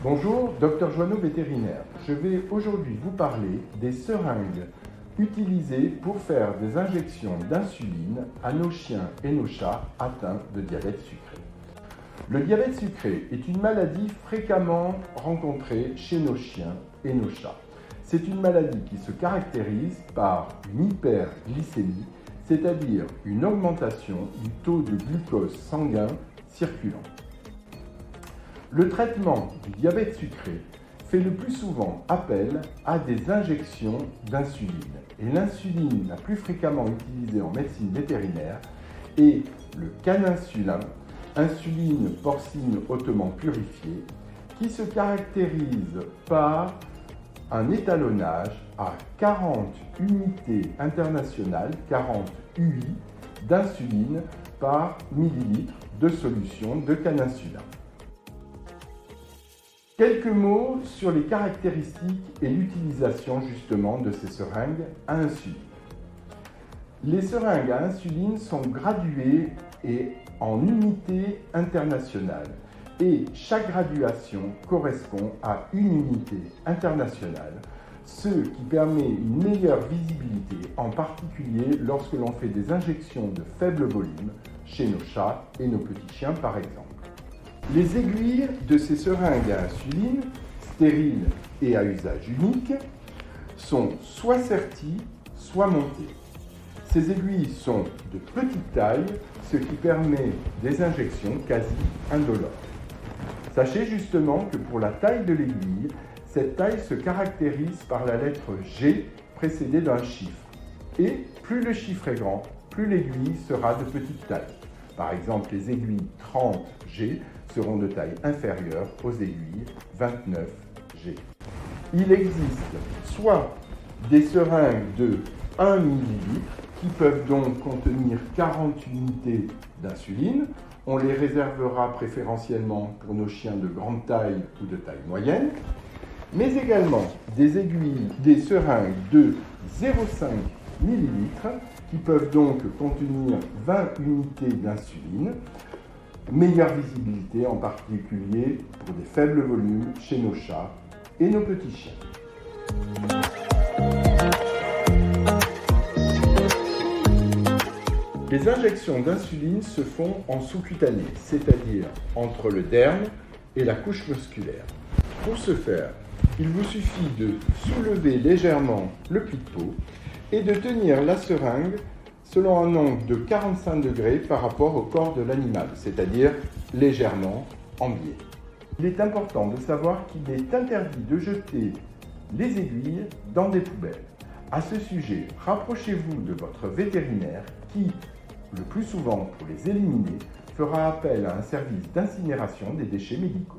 Bonjour, Dr Joanneau vétérinaire. Je vais aujourd'hui vous parler des seringues utilisées pour faire des injections d'insuline à nos chiens et nos chats atteints de diabète sucré. Le diabète sucré est une maladie fréquemment rencontrée chez nos chiens et nos chats. C'est une maladie qui se caractérise par une hyperglycémie, c'est-à-dire une augmentation du taux de glucose sanguin circulant. Le traitement du diabète sucré fait le plus souvent appel à des injections d'insuline. Et l'insuline la plus fréquemment utilisée en médecine vétérinaire est le caninsulin, insuline porcine hautement purifiée, qui se caractérise par un étalonnage à 40 unités internationales, 40 UI, d'insuline par millilitre de solution de caninsulin. Quelques mots sur les caractéristiques et l'utilisation justement de ces seringues à insuline. Les seringues à insuline sont graduées et en unités internationales et chaque graduation correspond à une unité internationale, ce qui permet une meilleure visibilité, en particulier lorsque l'on fait des injections de faible volume chez nos chats et nos petits chiens par exemple. Les aiguilles de ces seringues à insuline, stériles et à usage unique, sont soit serties, soit montées. Ces aiguilles sont de petite taille, ce qui permet des injections quasi indolores. Sachez justement que pour la taille de l'aiguille, cette taille se caractérise par la lettre G précédée d'un chiffre. Et plus le chiffre est grand, plus l'aiguille sera de petite taille. Par exemple, les aiguilles 30G seront de taille inférieure aux aiguilles 29G. Il existe soit des seringues de 1 ml qui peuvent donc contenir 40 unités d'insuline. On les réservera préférentiellement pour nos chiens de grande taille ou de taille moyenne, mais également des seringues de 0,5 ml qui peuvent donc contenir 20 unités d'insuline. Meilleure visibilité en particulier pour des faibles volumes chez nos chats et nos petits chiens. Les injections d'insuline se font en sous-cutané, c'est-à-dire entre le derme et la couche musculaire. Pour ce faire, il vous suffit de soulever légèrement le pli de peau et de tenir la seringue selon un angle de 45 degrés par rapport au corps de l'animal, c'est-à-dire légèrement en biais. Il est important de savoir qu'il est interdit de jeter les aiguilles dans des poubelles. À ce sujet, rapprochez-vous de votre vétérinaire qui, le plus souvent pour les éliminer, fera appel à un service d'incinération des déchets médicaux.